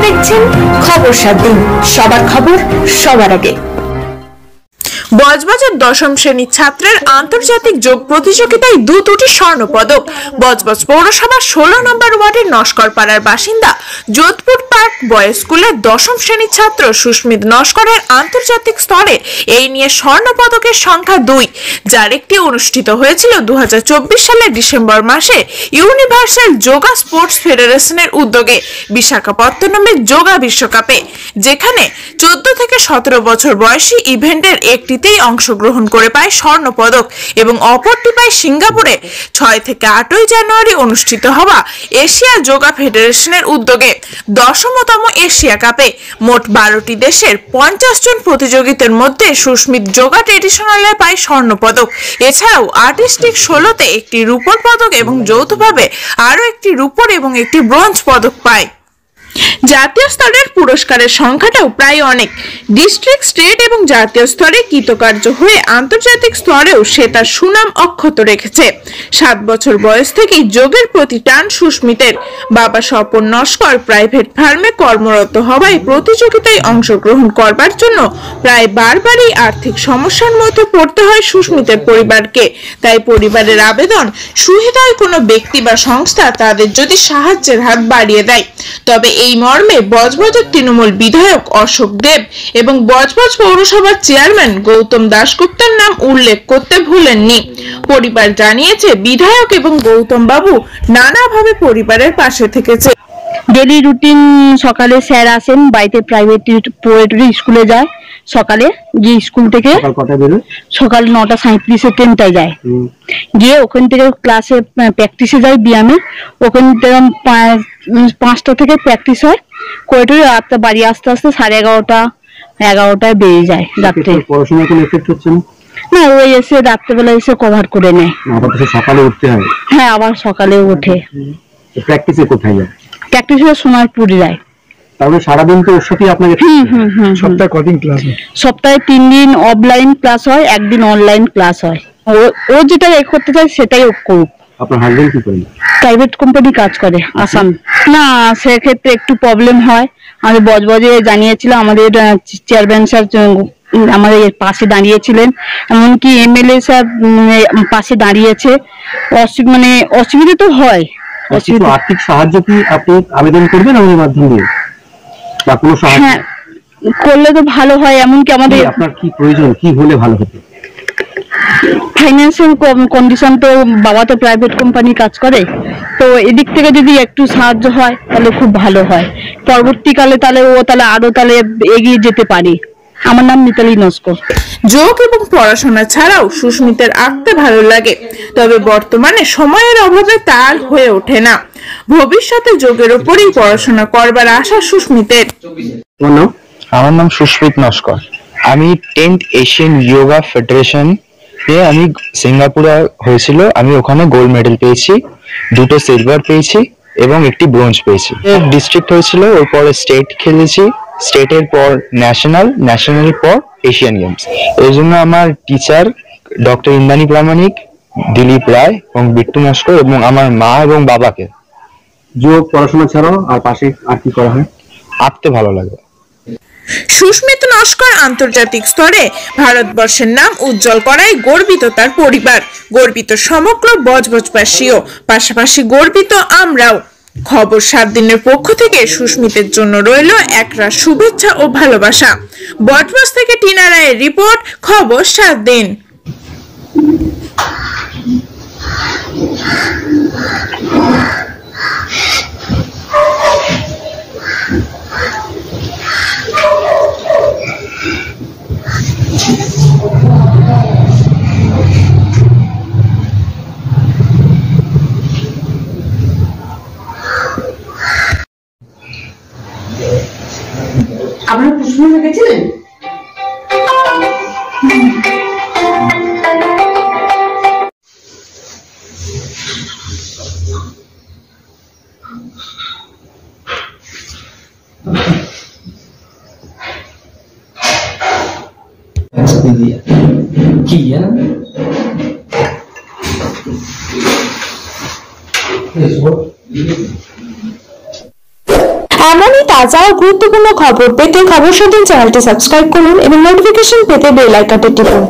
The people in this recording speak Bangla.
দেখছেন খবর 7 দিন, সবার খবর সবার আগে। বজবজের দশম শ্রেণীর ছাত্রের আন্তর্জাতিক যোগ প্রতিযোগিতায় দুটি স্বর্ণ পদক। বজবজ পৌরসভার 16 নম্বর ওয়ার্ডের নস্কর পাড়ার বাসিন্দা যোধপুর পার্ক বয়েজ স্কুলের দশম শ্রেণীর ছাত্র সুস্মিত নস্করের আন্তর্জাতিক স্তরে এই নিয়ে স্বর্ণ পদকের সংখ্যা 2, যার একটি অনুষ্ঠিত হয়েছিল 2024 সালের ডিসেম্বর মাসে ইউনিভার্সাল যোগা স্পোর্টস ফেডারেশনের উদ্যোগে বিশাখাপত্তনমের যোগা বিশ্বকাপে, যেখানে 14 থেকে 17 বছর বয়সী ইভেন্টের একটি অংশগ্রহণ করে পায় স্বর্ণ পদক এবং অপরটি পায় সিঙ্গাপুরে 6 থেকে 8 জানুয়ারি অনুষ্ঠিত হওয়া এশিয়া যোগা ফেডারেশনের উদ্যোগে 10তম এশিয়া কাপে। মোট 12টি দেশের 50 জন প্রতিযোগিতার মধ্যে সুস্মিত যোগা ট্রেডিশনালে পায় স্বর্ণ পদক। এছাড়াও আর্টিস্টিক 16তে একটি রূপোর পদক এবং যৌথভাবে আরও একটি রূপোর এবং একটি ব্রোঞ্জ পদক পায়। জাতীয় স্তরের পুরস্কারের সংখ্যাটাও প্রায় অনেক। ডিস্ট্রিক্ট, স্টেট এবং জাতীয় স্তরে কৃতকার্য হয়ে আন্তর্জাতিক স্তরেও সে তার সুনাম অক্ষত রেখেছে। 7 বছর বয়স থেকেই যোগের প্রতি টান সুস্মিতের। বাবা স্বপন নস্কর প্রাইভেট ফার্মে কর্মরত হওয়ায় প্রতিযোগিতায় অংশগ্রহণ করবার জন্য প্রায় বারবারই আর্থিক সমস্যার মধ্যে পড়তে হয় সুস্মিতের পরিবারকে। তাই পরিবারের আবেদন, সুহৃদয় কোনো ব্যক্তি বা সংস্থা তাদের যদি সাহায্যের হাত বাড়িয়ে দেয়, তবে এই মর্মে বজবজের তৃণমূল বিধায়ক অশোক দেব এবং বজবজ পৌরসভার চেয়ারম্যান গৌতম দাশগুপ্তের নাম উল্লেখ করতে ভুলেননি। পরিবার জানিয়েছে, বিধায়ক এবং গৌতম বাবু নানাভাবে পরিবারের পাশে থেকেছে। ডেলি রুটিন, সকালে স্যার আসেন, বাড়িতে প্রাইভেট পোয়েট্রি স্কুলে যায়। সকালে গিয়ে স্কুল থেকে সকাল 9:37-এ ট্রেনটায় যায়, গিয়ে ওখান থেকে ক্লাসে প্র্যাকটিসে যায় ব্যায়ামে। ওখান থেকে 5টা থেকে প্র্যাকটিস হয় কোয়েটরি। রাতটা বাড়ি আসতে আসতে 11:30-11টায় বেরিয়ে যায় রাত্রে। পড়াশোনার কোনো এফেক্ট হচ্ছে না, ওই এসে রাত্রেবেলা এসে কভার করে নেয়। সকালে উঠতে হয়? হ্যাঁ, আবার সকালে ওঠে। প্র্যাকটিসে কোথায় যায়? প্র্যাকটিসে সোনারপুরে যায়। তাহলে সারাদিন তো ওর সাথে আপনাকে সপ্তাহে কদিন ক্লাস হয়? সপ্তাহে 3 দিন অফলাইন ক্লাস হয়, 1 দিন অনলাইন ক্লাস হয়। ও যেটা করতে চায় সেটাই ও করুক। আপনার হাজবেন্ড কি করেন? প্রাইভেট কোম্পানি কাজ করে, আসাম। না, সেক্ষেত্রে একটু প্রবলেম হয়। আমি বজবজে জানিয়েছিলাম, আমাদের চেয়ারম্যান স্যার আমাদের পাশে দাঁড়িয়েছিলেন, এমনকি এমএলএ স্যার পাশে দাঁড়িয়েছে। মানে অসুবিধা তো হয়। আর্থিক সাহায্য কি আপনি আবেদন করবেন আমাদের মাধ্যমে দিয়ে, বা কোনো সাহায্য? হ্যাঁ, করলে তো ভালো হয়। এমনকি আমাদের আপনার কি প্রয়োজন, কি হলে ভালো হতো? ফাইন্যান্সিয়াল কন্ডিশন তো, বাবা তো প্রাইভেট কোম্পানি কাজ করে, তো এদিক থেকে যদি একটু সাহায্য হয় তাহলে খুব ভালো হয়। পরবর্তীকালে তাহলে আরো এগিয়ে যেতে পারি। আমার নাম মিতালি নস্কর। যোগ এবং পড়াশোনা ছাড়াও সুস্মিতের আঁকতে ভালো লাগে, তবে বর্তমানে সময়ের অভাবে তার হয়ে ওঠে না। ভবিষ্যতে যোগের উপরই পড়াশোনা করবার আশা সুস্মিতের। আমার নাম সুস্মিত নস্কর। আমি 10th এশিয়ান যোগা ফেডারেশন আমি সিঙ্গাপুরে হয়েছিল, আমি ওখানে গোল্ড মেডেল পেয়েছি, 2টো সিলভার পেয়েছি এবং একটি ব্রোঞ্জ পেয়েছি। ডিস্ট্রিক্ট হয়েছিল, ওর পরে স্টেট খেলেছি, স্টেটের পর ন্যাশনালের পর এশিয়ান গেমস। এই জন্য আমার টিচার ডক্টর ইন্দ্রাণী প্রামাণিক, দিলীপ রায় এবং বিট্টু নস্কর এবং আমার মা এবং বাবাকে। যোগ পড়াশোনা ছাড়াও আর পাশে আর কি করা হয়? আঁকতে ভালো লাগে। সুস্মিত নস্কর আন্তর্জাতিক স্তরে ভারতবর্ষের নাম উজ্জ্বল করায় গর্বিত তার পরিবার, গর্বিত সমগ্র বজবজবাসীও, পাশাপাশি গর্বিত আমরাও। খবর 7 দিনের পক্ষ থেকে সুস্মিতের জন্য রইল একরাশ শুভেচ্ছা ও ভালোবাসা। বজবজ থেকে টিনা রায়ের রিপোর্ট, খবর 7 দিন। আপনারা প্রশ্ন রেখেছিলেন? किया এমনই তাজা ও গুরুত্বপূর্ণ খবর পেতে খবর 17 চ্যানেলটি সাবস্ক্রাইব করুন এবং নোটিফিকেশন পেতে বেল আইকনটি টিপুন।